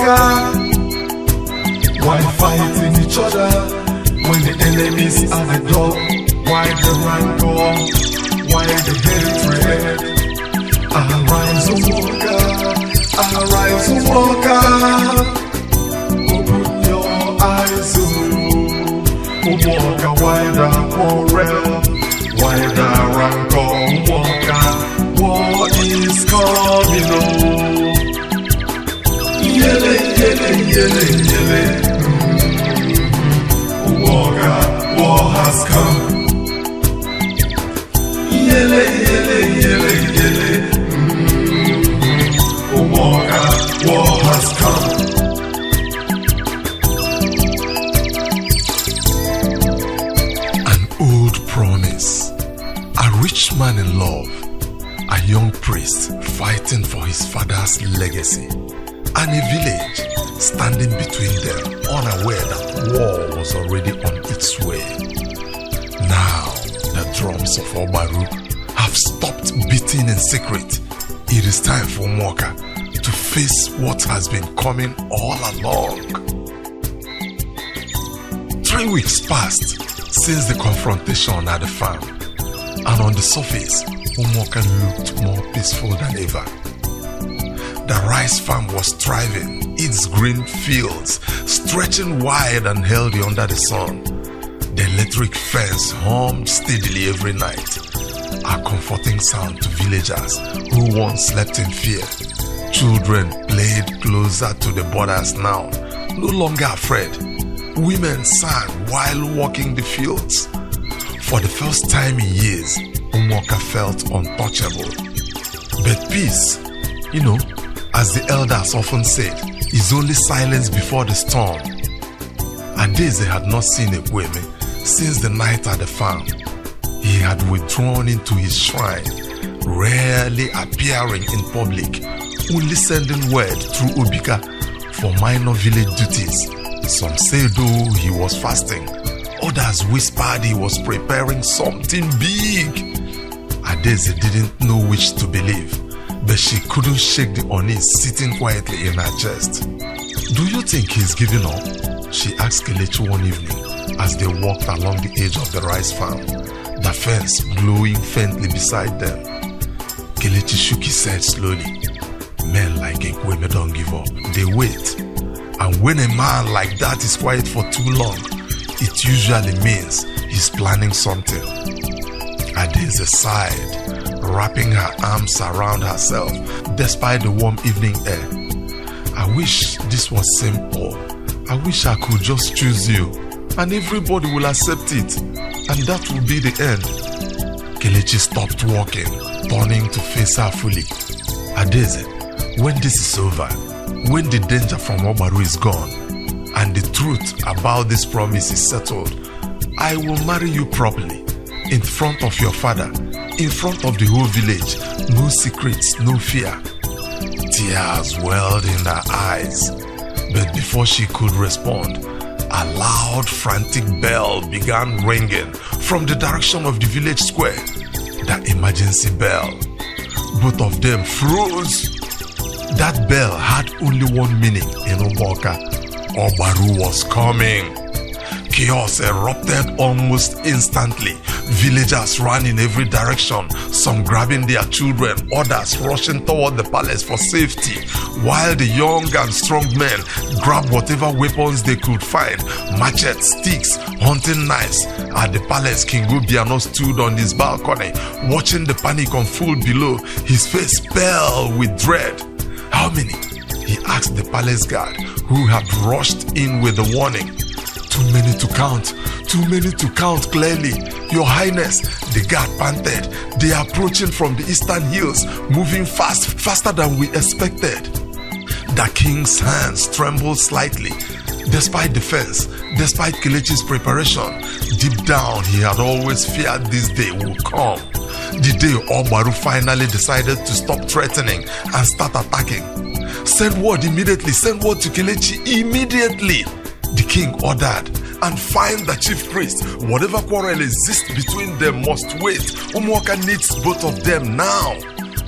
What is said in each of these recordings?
Umuoka. Why fighting each other when the enemies are the door? Why the rancor? Why the hatred? Arise, Umuoka. Arise, Umuoka. Open your eyes, Umuoka. Why the quarrel? Why the rancor? Umuoka. War is coming, oh. Yele, yele, yele, yele. Umuoka, war has come. Yele, yele, yele, yele. Umuoka, war has come. An old promise. A rich man in love. A young priest fighting for his father's legacy. And a village standing between them, unaware that war was already on its way. Now, the drums of Ogbaru have stopped beating in secret. It is time for Umuoka to face what has been coming all along. 3 weeks passed since the confrontation at the farm, and on the surface, Umuoka looked more peaceful than ever. The rice farm was thriving, its green fields stretching wide and healthy under the sun. The electric fence hummed steadily every night, a comforting sound to villagers who once slept in fear. Children played closer to the borders now, no longer afraid. Women sang while walking the fields. For the first time in years, Umuoka felt untouchable. But peace, as the elders often said, is only silence before the storm. Adeze had not seen Ekweme since the night at the farm. He had withdrawn into his shrine, rarely appearing in public, only sending word through Obika for minor village duties. Some said though he was fasting, others whispered he was preparing something big. Adeze didn't know which to believe, but she couldn't shake the unease sitting quietly in her chest. "Do you think he's giving up?" she asked Kelechi one evening as they walked along the edge of the rice farm, the fence glowing faintly beside them. Kelechi shook his head slowly. Men like Ekweme don't give up. They wait. And when a man like that is quiet for too long, it usually means he's planning something. Adeze sighed, wrapping her arms around herself despite the warm evening air. "I wish this was simple. I wish I could just choose you and everybody will accept it, and that will be the end." Kelechi stopped walking, turning to face her fully. "Adeze, when this is over, when the danger from Ogbaru is gone, and the truth about this promise is settled, I will marry you properly, in front of your father, in front of the whole village. No secrets, no fear." Tears welled in her eyes, but before she could respond, a loud, frantic bell began ringing from the direction of the village square. The emergency bell. Both of them froze. That bell had only one meaning in Umuoka. Ogbaru was coming. Chaos erupted almost instantly. Villagers ran in every direction, some grabbing their children, others rushing toward the palace for safety, while the young and strong men grabbed whatever weapons they could find, machetes, sticks, hunting knives. At the palace, King Obiano stood on his balcony, watching the panic unfold below, his face pale with dread. "How many?" he asked the palace guard, who had rushed in with the warning. "Too many to count. Too many to count clearly, Your Highness," the guard panted. "They are approaching from the eastern hills, moving faster than we expected." The king's hands trembled slightly. Despite the fence, despite Kelechi's preparation, deep down he had always feared this day would come. The day Ogbaru finally decided to stop threatening and start attacking. "Send word immediately, send word to Kelechi immediately," the king ordered, "and find the chief priest. Whatever quarrel exists between them must wait. Umuoka needs both of them now."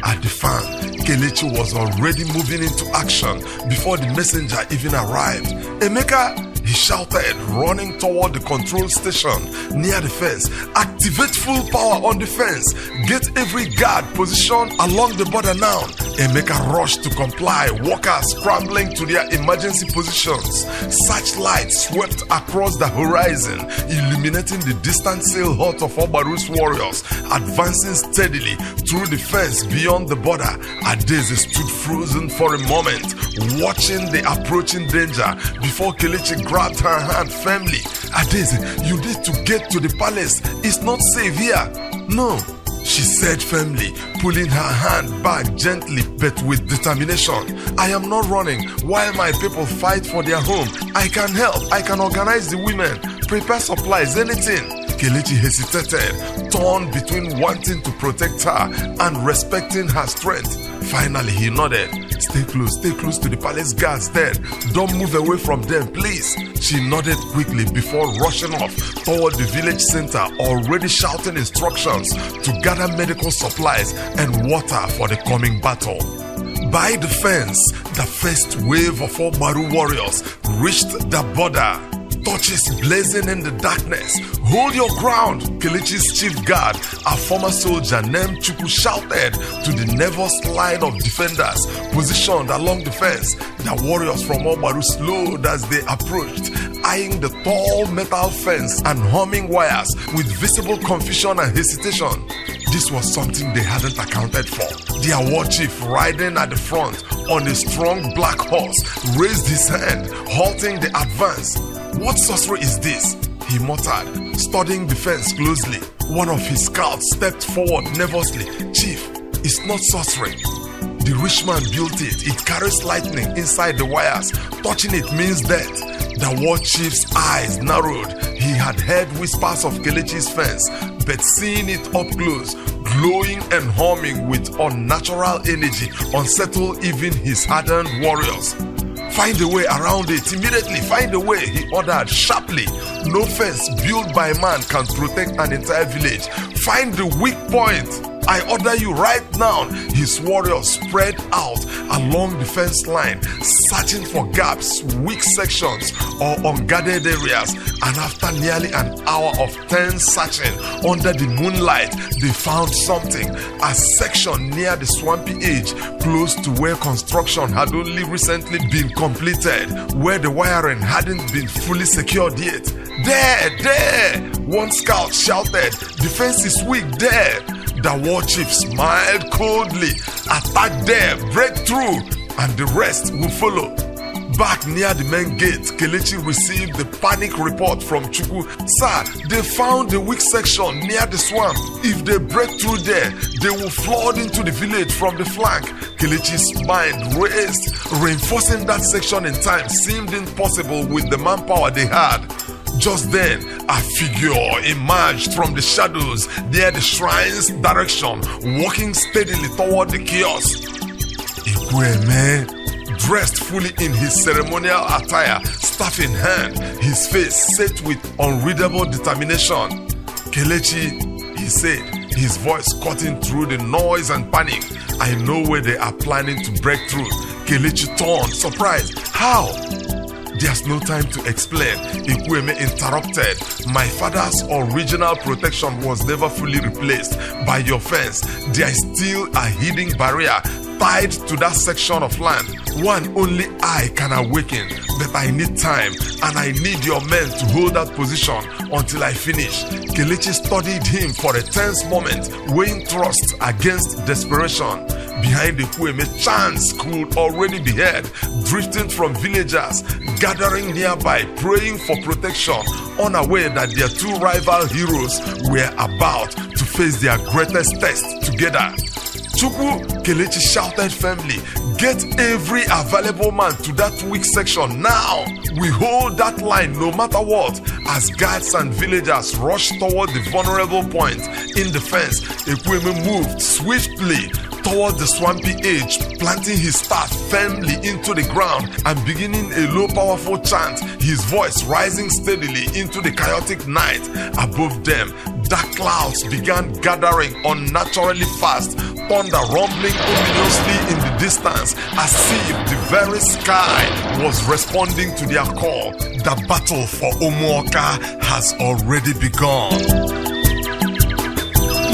At the farm, Kelechi was already moving into action before the messenger even arrived. Emeka, he shouted, running toward the control station near the fence. Activate full power on the fence. Get every guard positioned along the border now. Emeka rushed to comply, workers scrambling to their emergency positions. Searchlights swept across the horizon, illuminating the distant sail hut of Ogbaru's warriors, advancing steadily through the fence beyond the border. Adeze stood frozen for a moment, watching the approaching danger before Kelechi grabbed her hand firmly. Adeze, you need to get to the palace. It's not safe here. No, she said firmly, pulling her hand back gently but with determination. I am not running while my people fight for their home. I can help. I can organize the women, prepare supplies, anything. Kelechi hesitated, torn between wanting to protect her and respecting her strength. Finally, he nodded. Stay close to the palace guards then. Don't move away from them, please. She nodded quickly before rushing off toward the village center, already shouting instructions to gather medical supplies and water for the coming battle. By the fence, the first wave of Ogbaru warriors reached the border. Torches blazing in the darkness. Hold your ground, Kelechi's chief guard, a former soldier named Chukwu, shouted to the nervous line of defenders positioned along the fence. The warriors from Ogbaru slowed as they approached, eyeing the tall metal fence and humming wires with visible confusion and hesitation. This was something they hadn't accounted for. Their war chief, riding at the front on a strong black horse, raised his hand, halting the advance. What sorcery is this? He muttered, studying the fence closely. One of his scouts stepped forward nervously. Chief, it's not sorcery. The rich man built it. It carries lightning inside the wires. Touching it means death. The war chief's eyes narrowed. He had heard whispers of Kelechi's fence, but seeing it up close, glowing and humming with unnatural energy, unsettled even his hardened warriors. Find a way around it immediately. Find a way, he ordered sharply. No fence built by man can protect an entire village. Find the weak point. I order you right now. His warriors spread out along the fence line, searching for gaps, weak sections, or unguarded areas. And after nearly an hour of tense searching under the moonlight, they found something. A section near the swampy edge, close to where construction had only recently been completed, where the wiring hadn't been fully secured yet. There! One scout shouted, the fence is weak there. The war chief smiled coldly. Attack there, break through, and the rest will follow. Back near the main gate, Kelechi received the panic report from Chukwu. Sir, they found the weak section near the swamp. If they break through there, they will flood into the village from the flank. Kelechi's mind raced. Reinforcing that section in time seemed impossible with the manpower they had. Just then, a figure emerged from the shadows near the shrine's direction, walking steadily toward the kiosk. Igbo, dressed fully in his ceremonial attire, staff in hand, his face set with unreadable determination. Kelechi, he said, his voice cutting through the noise and panic. I know where they are planning to break through. Kelechi turned, surprised. How? There's no time to explain. Ikweme interrupted. My father's original protection was never fully replaced by your fence. There is still a hidden barrier tied to that section of land. One only I can awaken, but I need time and I need your men to hold that position until I finish. Kelechi studied him for a tense moment, weighing trust against desperation. Behind the Ikweme, chants could already be heard, drifting from villagers, gathering nearby, praying for protection, unaware that their two rival heroes were about to face their greatest test together. Chukwu, Kelechi shouted firmly, get every available man to that weak section now. We hold that line no matter what. As guards and villagers rushed toward the vulnerable point in the fence, Ikweme moved swiftly toward the swampy edge, planting his staff firmly into the ground and beginning a low, powerful chant, his voice rising steadily into the chaotic night. Above them, dark clouds began gathering unnaturally fast, thunder rumbling ominously in the distance, as if the very sky was responding to their call. The battle for Umuoka has already begun.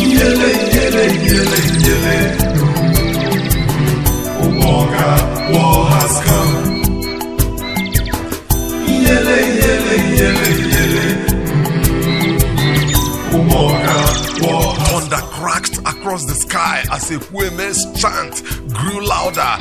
Yele, yele, yele, yele. Umuoka, war has come. Yele, yele, yele, yele. Umuoka, war has come. Thunder cracked across the sky as Ekweme's chant grew louder.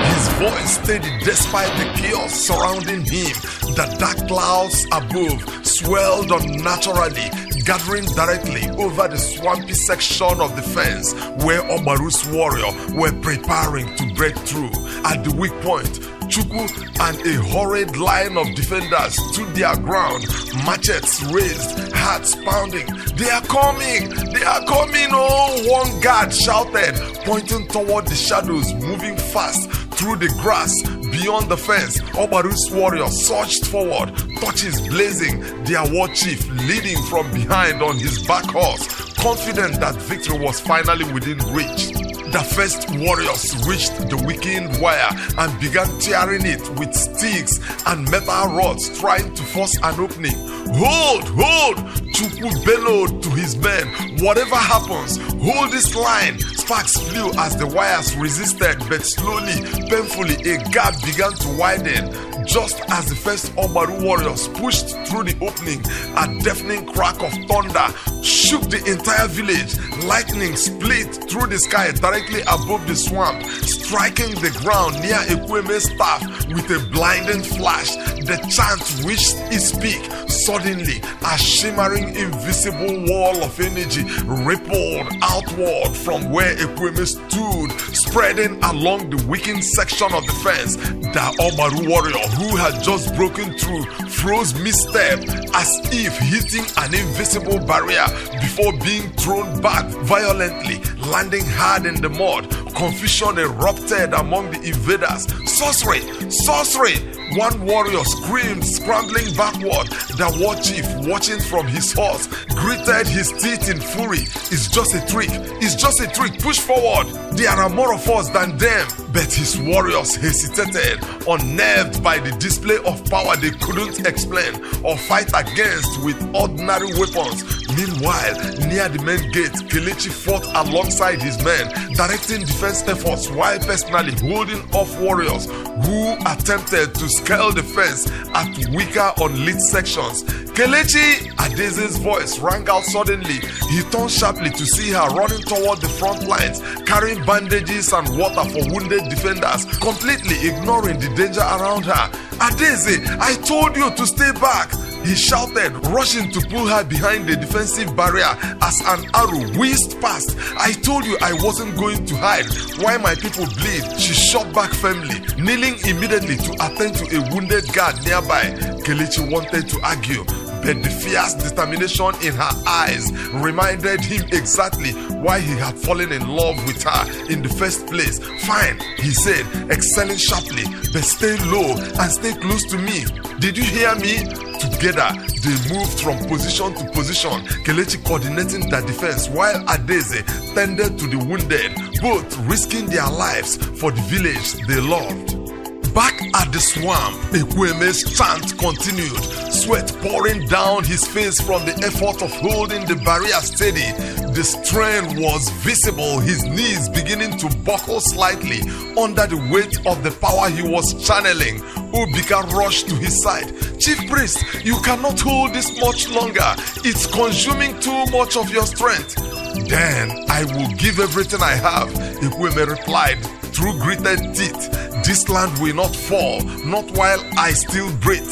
His voice steady despite the chaos surrounding him. The dark clouds above swelled unnaturally, gathering directly over the swampy section of the fence where Ogbaru's warrior were preparing to break through. At the weak point, Chukwu and a hurried line of defenders stood their ground, machetes raised, hearts pounding. They are coming! They are coming! Oh! One guard shouted, pointing toward the shadows moving fast through the grass beyond the fence. Ogbaru's warrior surged forward, torches blazing, their war chief leading from behind on his back horse, confident that victory was finally within reach. The first warriors reached the weakened wire and began tearing it with sticks and metal rods, trying to force an opening. Hold! Hold! Chukwu bellowed to his men. Whatever happens, hold this line. Sparks flew as the wires resisted, but slowly, painfully, a gap began to widen. Just as the first Ogbaru warriors pushed through the opening, a deafening crack of thunder shook the entire village. Lightning split through the sky directly above the swamp, striking the ground near Ekweme's staff with a blinding flash. The chant reached its peak. Suddenly, a shimmering invisible wall of energy rippled outward from where Ekweme stood, spreading along the weakened section of the fence. The Ogbaru warrior who had just broken through froze mid-step as if hitting an invisible barrier before being thrown back violently, landing hard in the mud. Confusion erupted among the invaders. Sorcery! Sorcery! One warrior screamed, scrambling backward. The war chief, watching from his horse, gritted his teeth in fury. It's just a trick. It's just a trick. Push forward. There are more of us than them. But his warriors hesitated, unnerved by the display of power they couldn't explain or fight against with ordinary weapons. Meanwhile, near the main gate, Kelechi fought alongside his men, directing defense efforts while personally holding off warriors who attempted to scale the fence at weaker unlit sections. Kelechi! Adeze's voice rang out suddenly. He turned sharply to see her running toward the front lines, carrying bandages and water for wounded defenders, completely ignoring the danger around her. Adeze, I told you to stay back! He shouted, rushing to pull her behind the defensive barrier as an arrow whizzed past. I told you I wasn't going to hide while my people bleed. She shot back firmly, kneeling immediately to attend to a wounded guard nearby. Kelechi wanted to argue, but the fierce determination in her eyes reminded him exactly why he had fallen in love with her in the first place. Fine, he said, excelling sharply, but stay low and stay close to me. Did you hear me? Together, they moved from position to position, Kelechi coordinating the defense while Adeze tended to the wounded, both risking their lives for the village they loved. Back at the swamp, Ekweme's chant continued, sweat pouring down his face from the effort of holding the barrier steady. The strain was visible, his knees beginning to buckle slightly under the weight of the power he was channeling. Obika rushed to his side. Chief priest, you cannot hold this much longer. It's consuming too much of your strength. Then I will give everything I have, Ekweme replied through gritted teeth. This land will not fall, not while I still breathe.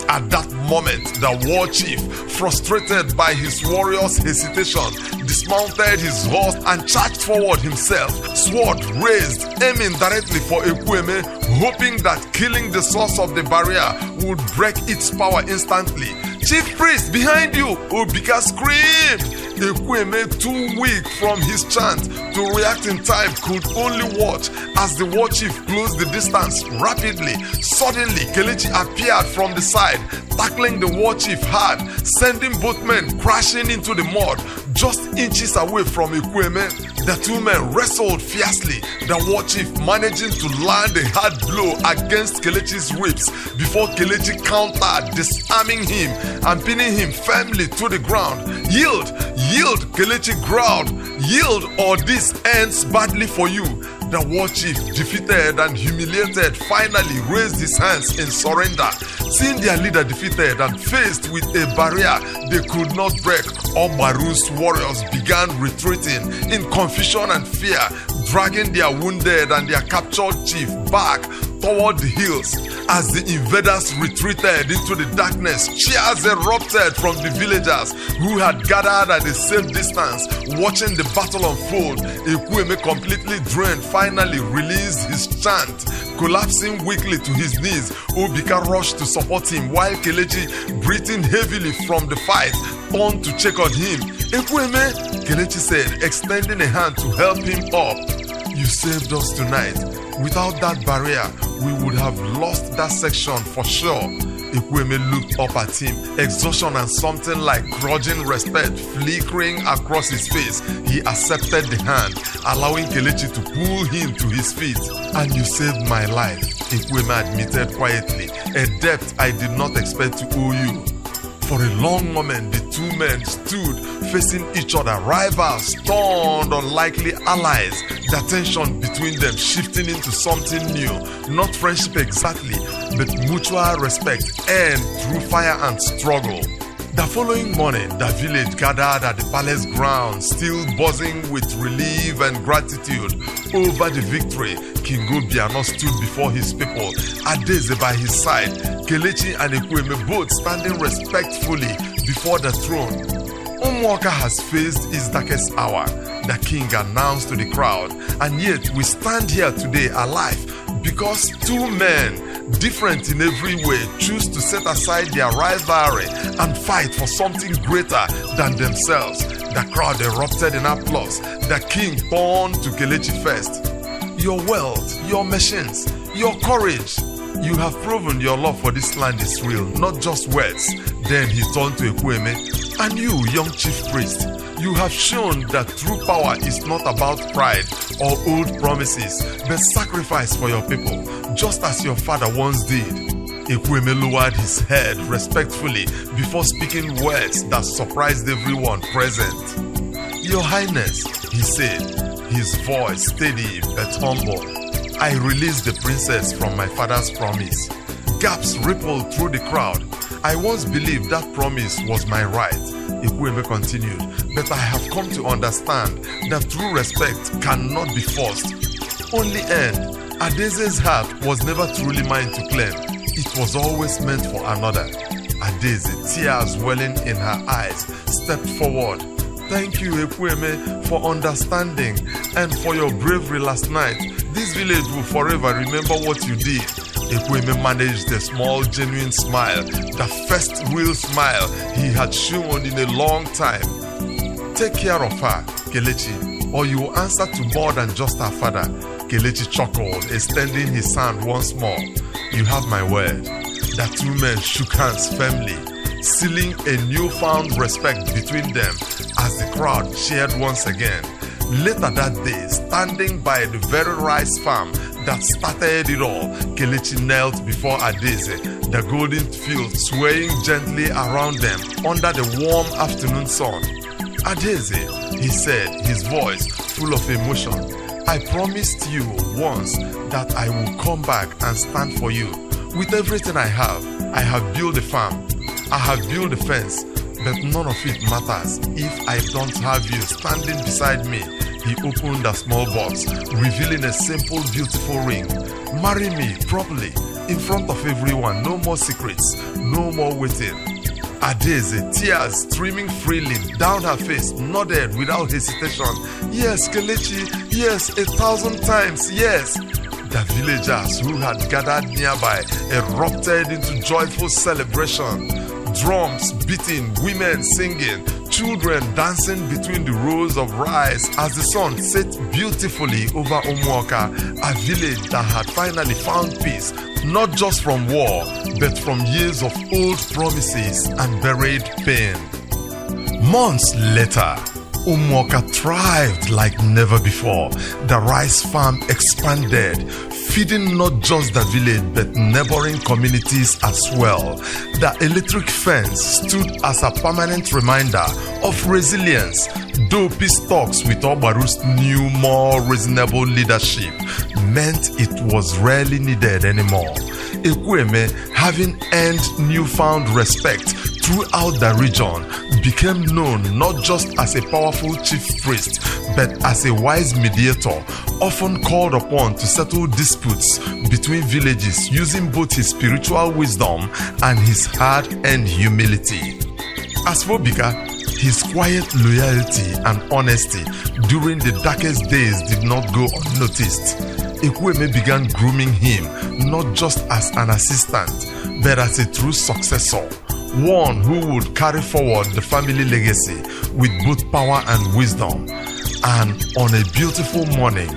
At that moment, the war chief, frustrated by his warriors' hesitation, dismounted his horse and charged forward himself, sword raised, aiming directly for Ekweme, hoping that killing the source of the barrier would break its power instantly. Chief priest, behind you! Obika screamed. Ekwueme, too weak from his chant to react in time, could only watch as the war chief closed the distance rapidly. Suddenly, Kelechi appeared from the side, tackling the war chief hard, sending both men crashing into the mud. Just inches away from Ekwueme, the two men wrestled fiercely, the war chief managing to land a hard blow against Kelechi's ribs before Kelechi countered, disarming him and pinning him firmly to the ground. Yield, yield, Kelechi growled. Yield or this ends badly for you. The war chief, defeated and humiliated, finally raised his hands in surrender. Seeing their leader defeated and faced with a barrier they could not break, Ogbaru's warriors began retreating in confusion and fear, dragging their wounded and their captured chief back toward the hills. As the invaders retreated into the darkness, cheers erupted from the villagers who had gathered at a safe distance, watching the battle unfold. Ekwueme, completely drained, finally released his chant. Collapsing weakly to his knees, Obika rushed to support him, while Kelechi, breathing heavily from the fight, turned to check on him. Ekwueme, Kelechi said, extending a hand to help him up. You saved us tonight. Without that barrier, we would have lost that section for sure. Ekwueme looked up at him, exhaustion and something like grudging respect flickering across his face. He accepted the hand, allowing Kelechi to pull him to his feet. And you saved my life, Ekwueme admitted quietly, a debt I did not expect to owe you. For a long moment, the two men stood facing each other, rivals turned unlikely allies, the tension between them shifting into something new, not friendship exactly, but mutual respect earned through fire and struggle. The following morning, the village gathered at the palace grounds, still buzzing with relief and gratitude over the victory. King Obiano stood before his people, Adeze by his side, Kelechi and Ekwueme both standing respectfully before the throne. Umuoka has faced his darkest hour, the king announced to the crowd, and yet we stand here today alive because two men, different in every way, choose to set aside their rivalry and fight for something greater than themselves. The crowd erupted in applause. The king turned to Kelechi first. Your wealth, your machines, your courage. You have proven your love for this land is real, not just words. Then he turned to Ekwueme. And you, young chief priest, you have shown that true power is not about pride or old promises, but sacrifice for your people, just as your father once did. Ekwueme lowered his head respectfully before speaking words that surprised everyone present. Your Highness, he said, his voice steady but humble, I released the princess from my father's promise. Gaps rippled through the crowd. I once believed that promise was my right, Ekwueme continued, but I have come to understand that true respect cannot be forced, only earned. Adeze's heart was never truly mine to claim. It was always meant for another. Adeze, tears welling in her eyes, stepped forward. Thank you, Ekwueme, for understanding and for your bravery last night. This village will forever remember what you did. Ekwueme managed a small, genuine smile, the first real smile he had shown in a long time. Take care of her, Kelechi, or you will answer to more than just her father. Kelechi chuckled, extending his hand once more. You have my word. The two men shook hands firmly, sealing a newfound respect between them as the crowd cheered once again. Later that day, standing by the very rice farm that started it all, Kelechi knelt before Adeze, the golden field swaying gently around them under the warm afternoon sun. Adeze, he said, his voice full of emotion, I promised you once that I will come back and stand for you. With everything I have built a farm, I have built a fence, but none of it matters if I don't have you standing beside me. He opened a small box, revealing a simple, beautiful ring. Marry me properly, in front of everyone. No more secrets, no more waiting. Adeze, tears streaming freely down her face, nodded without hesitation. Yes, Kelechi, yes, 1,000 times, yes. The villagers who had gathered nearby erupted into joyful celebration. drums beating, women singing, children dancing between the rows of rice as the sun set beautifully over Umuoka, a village that had finally found peace, not just from war, but from years of old promises and buried pain. Months later, Umuoka thrived like never before. The rice farm expanded, feeding not just the village but neighboring communities as well. The electric fence stood as a permanent reminder of resilience, though peace talks with Ogbaru's new, more reasonable leadership meant it was rarely needed anymore. Ekwueme, having earned newfound respect throughout the region, became known not just as a powerful chief priest but as a wise mediator, often called upon to settle disputes between villages using both his spiritual wisdom and his hard-earned humility. As for Bika, his quiet loyalty and honesty during the darkest days did not go unnoticed. Ekwueme began grooming him not just as an assistant but as a true successor, one who would carry forward the family legacy with both power and wisdom. And on a beautiful morning,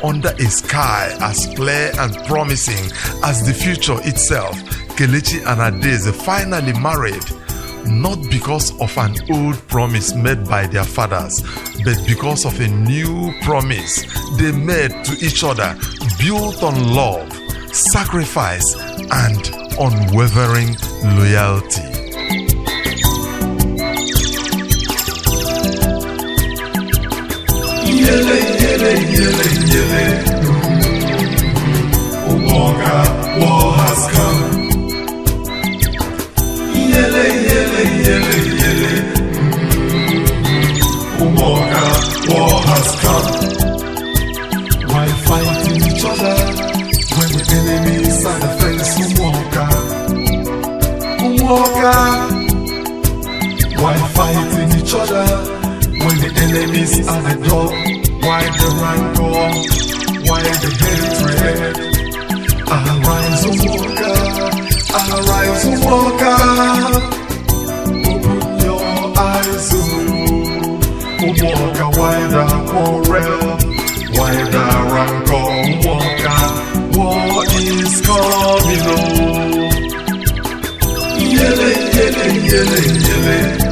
under a sky as clear and promising as the future itself, Kelechi and Adaeze finally married, not because of an old promise made by their fathers, but because of a new promise they made to each other, built on love, sacrifice, and unwavering loyalty. Yele, yele, yele, yele. Umuoka, war has come. Yele, yele, yele, yele. Umuoka, war has come. Why fighting each other when the enemies are the fence? Umuoka, Umuoka. Why fighting each other when the enemies are the door? Why the rancor? Why the hatred? Arise, Umuoka, arise, Umuoka. Open your eyes, Umuoka. Why the quarrel? Why the rancor? Umuoka, war is coming, oh. Yele, yele, yele, yele.